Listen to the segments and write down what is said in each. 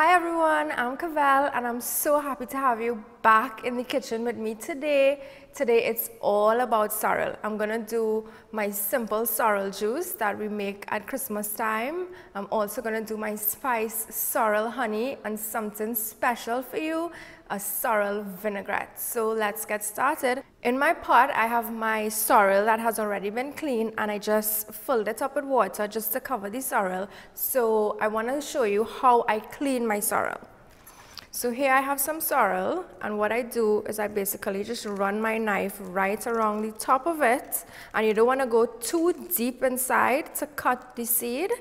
Hi everyone, I'm Kavell and I'm so happy to have you back in the kitchen with me today. Today it's all about sorrel. I'm gonna do my simple sorrel juice that we make at Christmas time. I'm also gonna do my spiced sorrel honey and something special for you, a sorrel vinaigrette. So let's get started. In my pot, I have my sorrel that has already been cleaned and I just filled it up with water just to cover the sorrel. So I want to show you how I clean my sorrel. So here I have some sorrel, and what I do is I basically just run my knife right around the top of it, and you don't want to go too deep inside to cut the seed.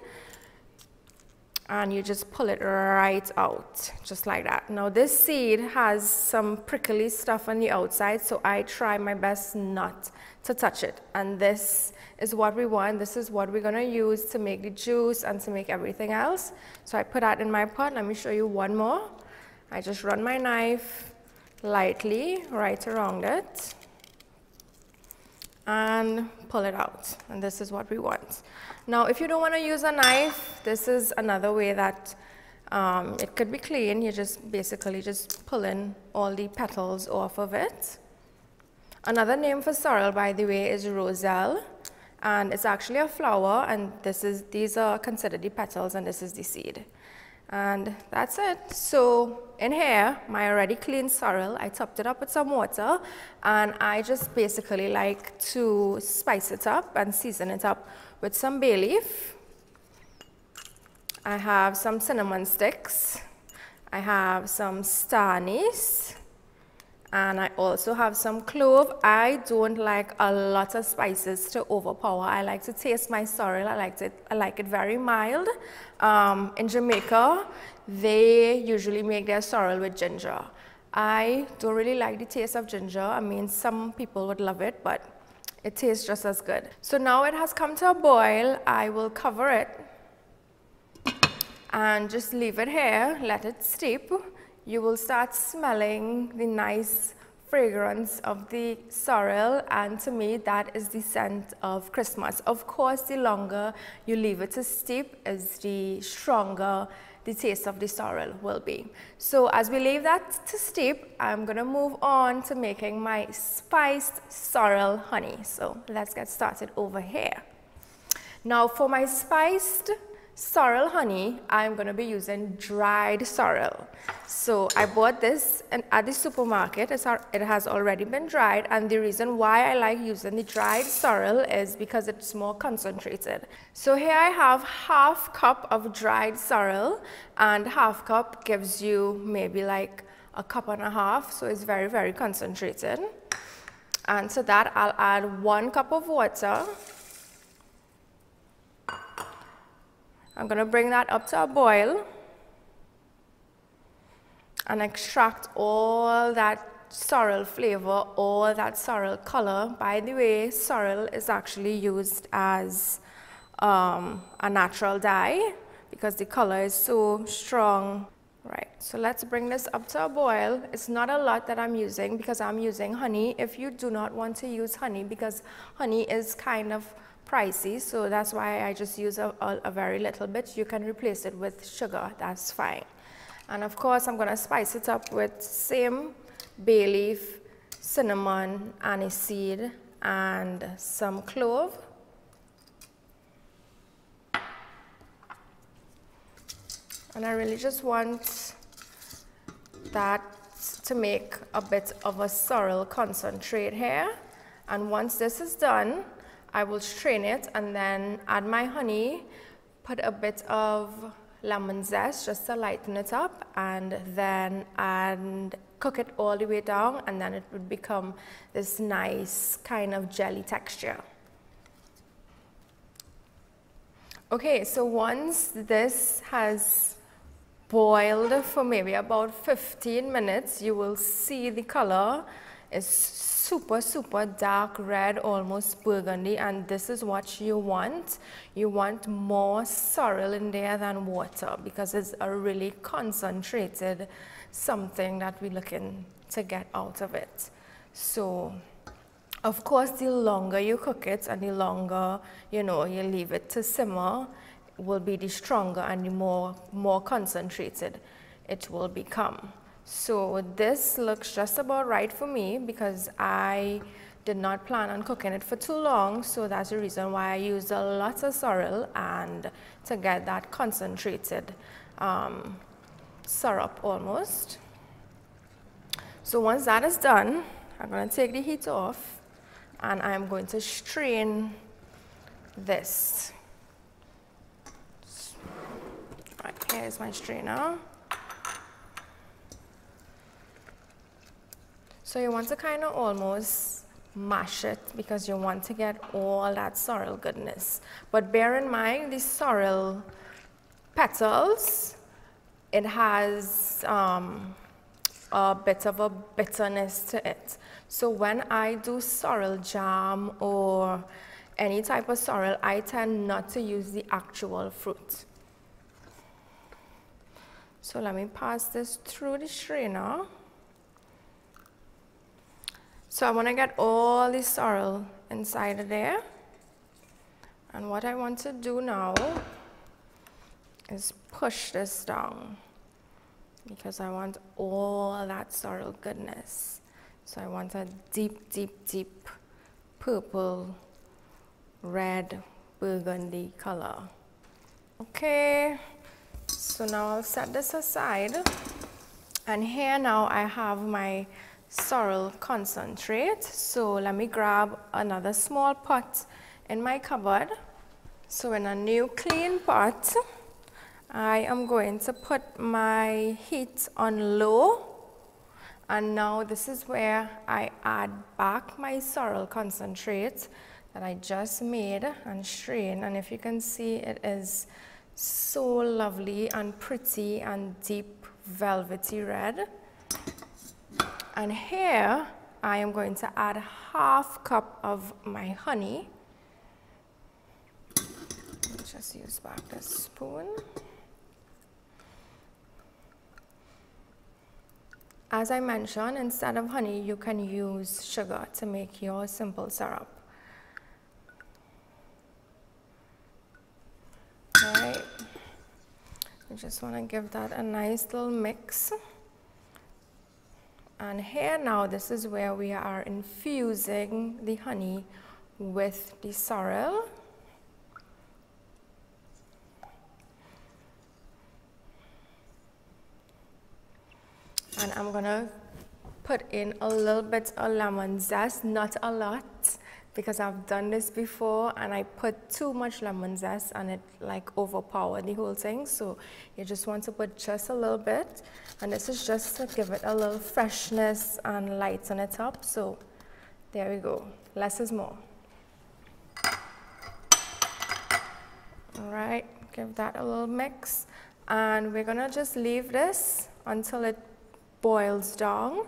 And you just pull it right out, just like that. Now this seed has some prickly stuff on the outside, so I try my best not to touch it. And this is what we want. This is what we're gonna use to make the juice and to make everything else. So I put that in my pot. Let me show you one more. I just run my knife lightly right around it and pull it out, and this is what we want. Now if you don't want to use a knife, this is another way that it could be clean. You just basically just pulling all the petals off of it. Another name for sorrel, by the way, is roselle, and it's actually a flower, and these are considered the petals and this is the seed. And that's it. So in here, my already clean sorrel, I topped it up with some water, and I just basically like to spice it up and season it up with some bay leaf. I have some cinnamon sticks. I have some star anise. And I also have some clove. I don't like a lot of spices to overpower. I like to taste my sorrel. I like it very mild. In Jamaica, they usually make their sorrel with ginger. I don't really like the taste of ginger. I mean, some people would love it, but it tastes just as good. So now it has come to a boil. I will cover it and just leave it here, let it steep. You will start smelling the nice fragrance of the sorrel, and to me that is the scent of Christmas. Of course, the longer you leave it to steep is the stronger the taste of the sorrel will be. So as we leave that to steep, I'm gonna move on to making my spiced sorrel honey. So let's get started over here. Now for my spiced sorrel honey, I'm going to be using dried sorrel. So I bought this at the supermarket. It has already been dried, and the reason why I like using the dried sorrel is because it's more concentrated. So here I have ½ cup of dried sorrel, and ½ cup gives you maybe like a cup and a half, so it's very, very concentrated. And to that I'll add 1 cup of water. I'm going to bring that up to a boil and extract all that sorrel flavor, all that sorrel color. By the way, sorrel is actually used as a natural dye because the color is so strong. Right, so let's bring this up to a boil. It's not a lot that I'm using because I'm using honey. If you do not want to use honey, because honey is kind of pricey, so that's why I just use a very little bit. You can replace it with sugar, that's fine. And of course I'm going to spice it up with same bay leaf, cinnamon, aniseed, and some clove. And I really just want that to make a bit of a sorrel concentrate here. And once this is done, I will strain it and then add my honey, put a bit of lemon zest just to lighten it up, and then cook it all the way down, and then it would become this nice kind of jelly texture. Okay, so once this has boiled for maybe about 15 minutes, you will see the color is super dark red, almost burgundy, and this is what you want. You want more sorrel in there than water because it's a really concentrated something that we're looking to get out of it. So of course the longer you cook it and the longer you leave it to simmer will be the stronger and the more concentrated it will become. So this looks just about right for me because I did not plan on cooking it for too long, so that's the reason why I used a lot of sorrel and to get that concentrated syrup almost. So once that is done, I'm going to take the heat off and I'm going to strain this. Right, here's my strainer. So you want to kind of almost mash it because you want to get all that sorrel goodness. But bear in mind, the sorrel petals, it has a bit of a bitterness to it. So when I do sorrel jam or any type of sorrel, I tend not to use the actual fruit. So let me pass this through the strainer. So I want to get all the sorrel inside of there. And what I want to do now is push this down because I want all that sorrel goodness. So I want a deep, deep, deep purple, red, burgundy color. Okay, so now I'll set this aside. And here now I have my sorrel concentrate. So let me grab another small pot in my cupboard. So in a new clean pot, I am going to put my heat on low. And now this is where I add back my sorrel concentrate that I just made and strained. And if you can see, it is so lovely and pretty and deep velvety red. And here I am going to add ½ cup of my honey. Let's just use back this spoon. As I mentioned, instead of honey, you can use sugar to make your simple syrup. All right. I just want to give that a nice little mix. And here now, this is where we are infusing the honey with the sorrel. And I'm gonna put in a little bit of lemon zest, not a lot, because I've done this before and I put too much lemon zest and it like overpowered the whole thing. So you just want to put just a little bit. And this is just to give it a little freshness and lighten it up. So there we go, less is more. All right, give that a little mix. And we're gonna just leave this until it boils down,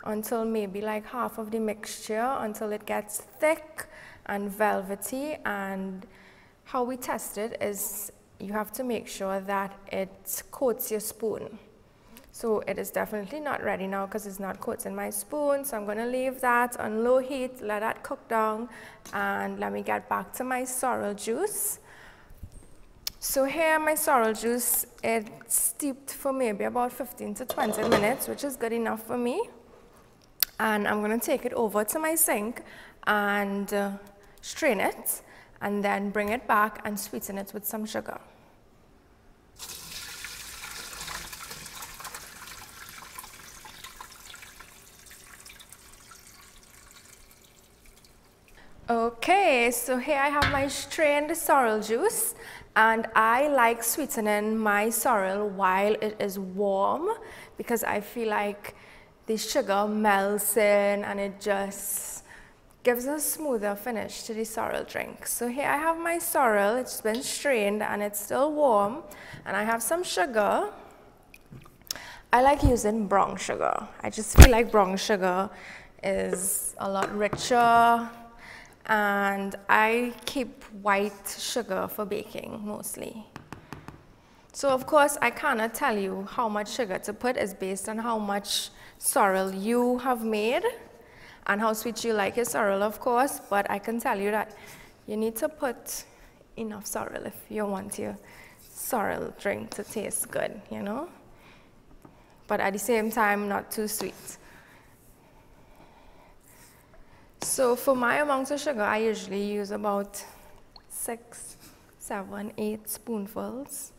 until maybe like half of the mixture, until it gets thick and velvety. And how we test it is you have to make sure that it coats your spoon. So it is definitely not ready now because it's not coating my spoon. So I'm going to leave that on low heat, let that cook down, and let me get back to my sorrel juice. So here my sorrel juice, it steeped for maybe about 15 to 20 minutes, which is good enough for me. And I'm going to take it over to my sink and strain it, and then bring it back and sweeten it with some sugar. Okay, so here I have my strained sorrel juice, and I like sweetening my sorrel while it is warm because I feel like the sugar melts in and it just gives a smoother finish to the sorrel drink. So here I have my sorrel, it's been strained and it's still warm, and I have some sugar. I like using brown sugar. I just feel like brown sugar is a lot richer. And I keep white sugar for baking mostly. So of course I cannot tell you how much sugar to put. It's based on how much sorrel you have made and how sweet you like your sorrel, of course. But I can tell you that you need to put enough sorrel if you want your sorrel drink to taste good, you know. but at the same time not too sweet. So for my amount of sugar, I usually use about 6, 7, 8 spoonfuls.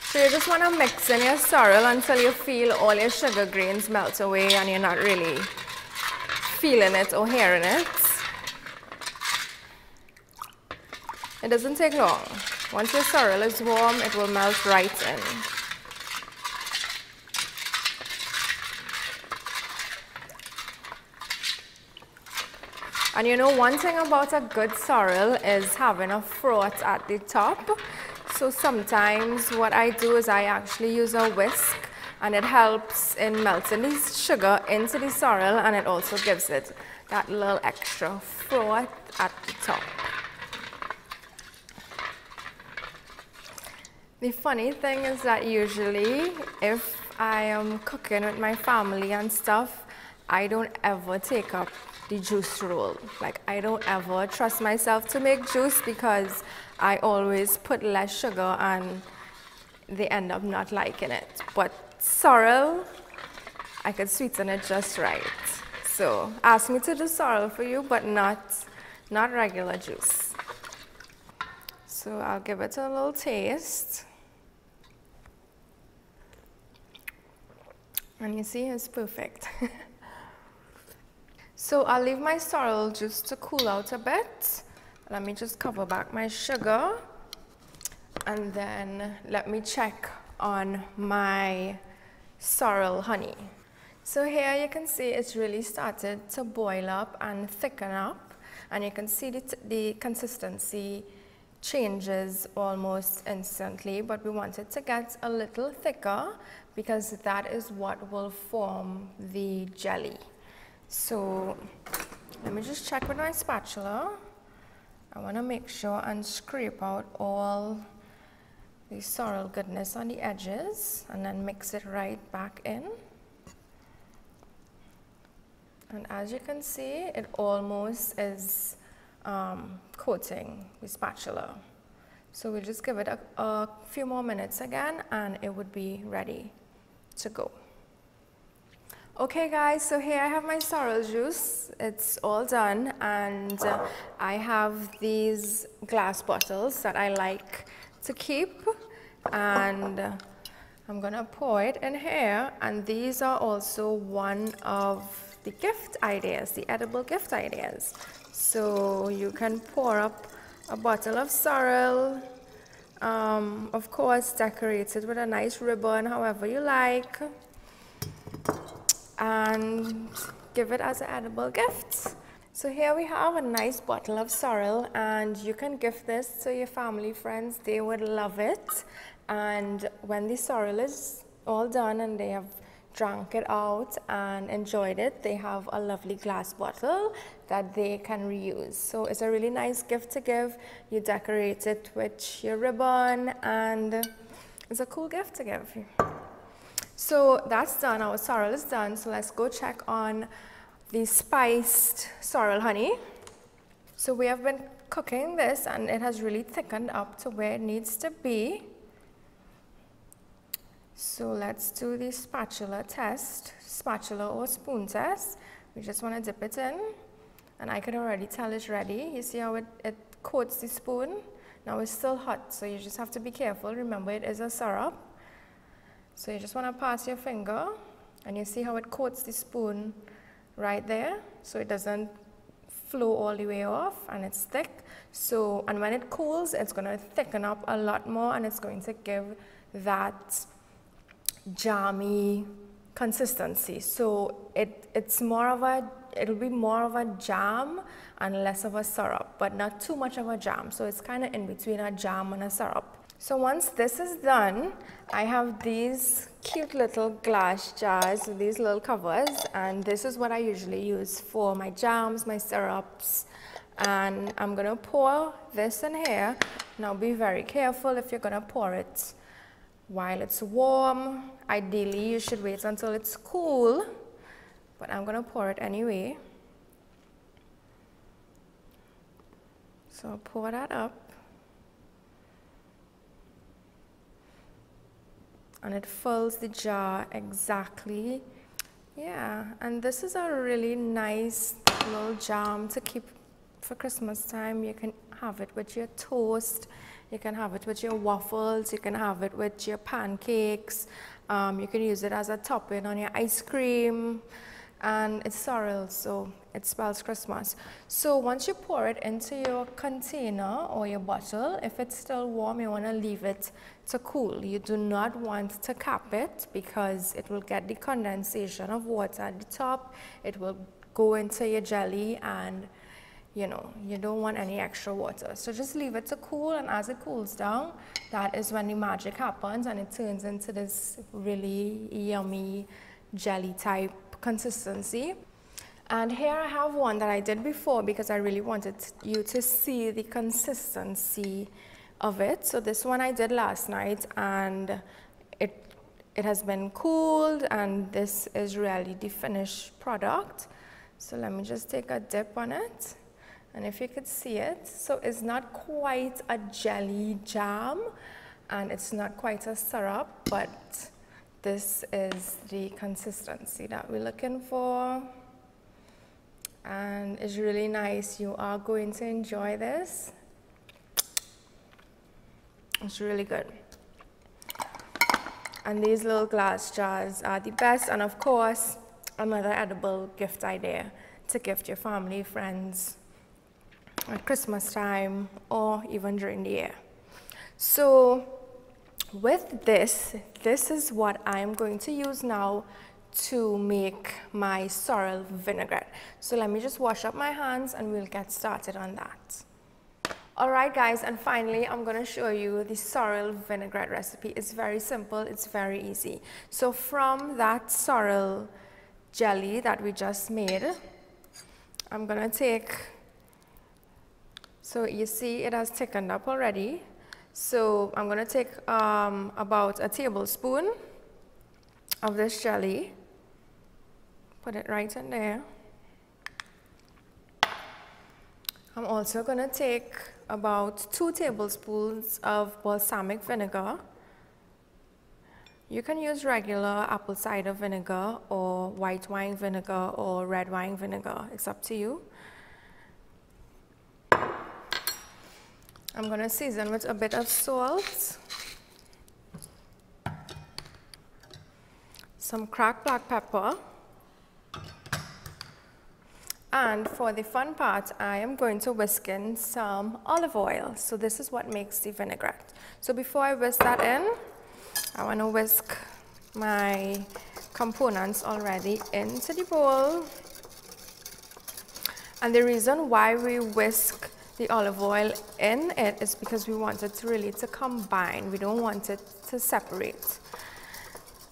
So you just want to mix in your sorrel until you feel all your sugar grains melt away and you're not really feeling it or hearing it. It doesn't take long. Once your sorrel is warm, it will melt right in. And you know, one thing about a good sorrel is having a froth at the top. So sometimes what I do is I actually use a whisk, and it helps in melting the sugar into the sorrel, and it also gives it that little extra froth at the top. The funny thing is that usually if I am cooking with my family and stuff, I don't ever take up the juice role. Like, I don't ever trust myself to make juice because I always put less sugar and they end up not liking it. But sorrel, I could sweeten it just right. So ask me to do sorrel for you, but not regular juice. So I'll give it a little taste. And you see, it's perfect. So I'll leave my sorrel juice to cool out a bit. Let me just cover back my sugar, and then let me check on my sorrel honey. So here you can see it's really started to boil up and thicken up, and you can see the consistency changes almost instantly, but we want it to get a little thicker because that is what will form the jelly. So let me just check with my spatula. I want to make sure and scrape out all the sorrel goodness on the edges and then mix it right back in. And as you can see, it almost is coating the spatula. So we'll just give it a few more minutes again and it would be ready to go. Okay guys, so here I have my sorrel juice. It's all done, and I have these glass bottles that I like to keep, and I'm gonna pour it in here, and these are also one of the gift ideas, the edible gift ideas. So you can pour up a bottle of sorrel, of course decorate it with a nice ribbon, however you like, and give it as an edible gift. So here we have a nice bottle of sorrel, and you can gift this to your family, friends. They would love it. And when the sorrel is all done and they have drank it out and enjoyed it, they have a lovely glass bottle that they can reuse. So it's a really nice gift to give. You decorate it with your ribbon, and it's a cool gift to give. So that's done, our sorrel is done. So let's go check on the spiced sorrel honey. So we have been cooking this and it has really thickened up to where it needs to be. So let's do the spatula test, spatula or spoon test. We just want to dip it in, and I can already tell it's ready. You see how it coats the spoon? Now it's still hot, so you just have to be careful. Remember, it is a syrup. So you just want to pass your finger, and you see how it coats the spoon right there, so it doesn't flow all the way off, and it's thick. So, and when it cools, it's going to thicken up a lot more, and it's going to give that jammy consistency. So it'll be more of a jam and less of a syrup, but not too much of a jam. So it's kind of in between a jam and a syrup. So once this is done, I have these cute little glass jars with these little covers, and this is what I usually use for my jams, my syrups. And I'm gonna pour this in here. Now be very careful if you're gonna pour it while it's warm. Ideally, you should wait until it's cool, but I'm gonna pour it anyway. So pour that up. And it fills the jar exactly. Yeah, and this is a really nice little jam to keep for Christmas time. You can have it with your toast, you can have it with your waffles, you can have it with your pancakes, you can use it as a topping on your ice cream, and it's sorrel, so it spells Christmas. So once you pour it into your container or your bottle, if it's still warm, you want to leave it to cool. You do not want to cap it because it will get the condensation of water at the top. It will go into your jelly, and you know, you don't want any extra water. So just leave it to cool, and as it cools down, that is when the magic happens and it turns into this really yummy jelly type consistency. And here I have one that I did before because I really wanted you to see the consistency of it. So this one I did last night, and it has been cooled, and this is really the finished product. So let me just take a dip on it, and if you could see it, so it's not quite a jelly jam and it's not quite a syrup, but this is the consistency that we're looking for, and it's really nice. You are going to enjoy this. It's really good. And these little glass jars are the best, and of course, another edible gift idea to gift your family, friends at Christmas time or even during the year. So with this is what I'm going to use now to make my sorrel vinaigrette. So let me just wash up my hands and we'll get started on that. Alright guys, and finally I'm going to show you the sorrel vinaigrette recipe. It's very simple, it's very easy. So from that sorrel jelly that we just made, I'm going to take, so you see it has thickened up already. So I'm going to take about a tablespoon of this jelly, put it right in there. I'm also going to take about 2 tablespoons of balsamic vinegar. You can use regular apple cider vinegar or white wine vinegar or red wine vinegar. It's up to you. I'm going to season with a bit of salt, some cracked black pepper, and for the fun part, I am going to whisk in some olive oil. So this is what makes the vinaigrette. So before I whisk that in, I want to whisk my components already into the bowl. And the reason why we whisk the olive oil in it is because we want it really to combine. We don't want it to separate.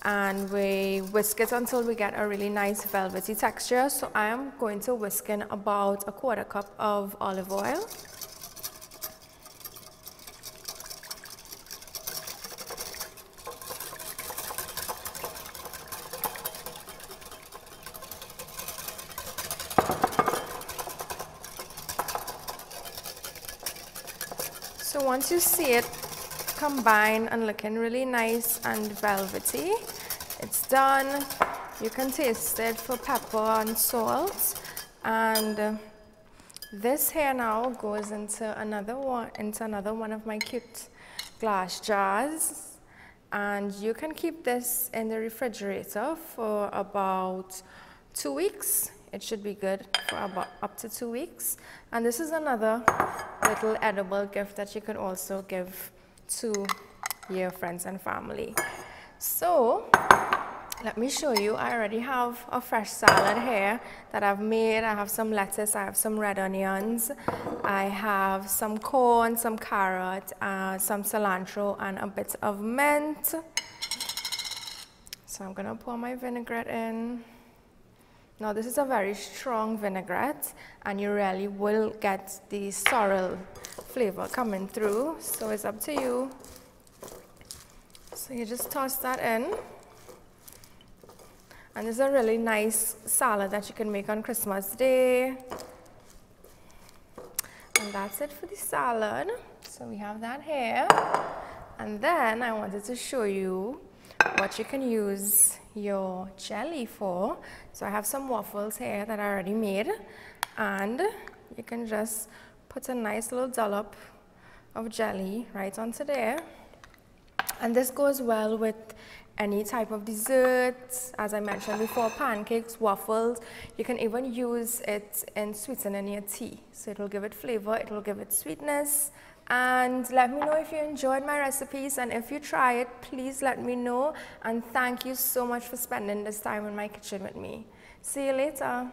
And we whisk it until we get a really nice velvety texture. So I am going to whisk in about a 1/4 cup of olive oil. So once you see it combine and looking really nice and velvety, it's done. You can taste it for pepper and salt. And this here now goes into another one of my cute glass jars. And you can keep this in the refrigerator for about 2 weeks. It should be good for about up to 2 weeks. And this is another little edible gift that you could also give to your friends and family. So let me show you. I already have a fresh salad here that I've made. I have some lettuce, I have some red onions, I have some corn, some carrot, some cilantro, and a bit of mint. So I'm gonna pour my vinaigrette in. Now this is a very strong vinaigrette, and you really will get the sorrel flavor coming through, so it's up to you. So you just toss that in. And this is a really nice salad that you can make on Christmas Day. And And that's it for the salad. So we have that here. And then I wanted to show you what you can use your jelly for. So I have some waffles here that I already made, and you can just put a nice little dollop of jelly right onto there. And this goes well with any type of desserts, as I mentioned before, pancakes, waffles. You can even use it in sweetening your tea. So it will give it flavor, it will give it sweetness. And let me know if you enjoyed my recipes, and if you try it, please let me know. And thank you so much for spending this time in my kitchen with me. See you later.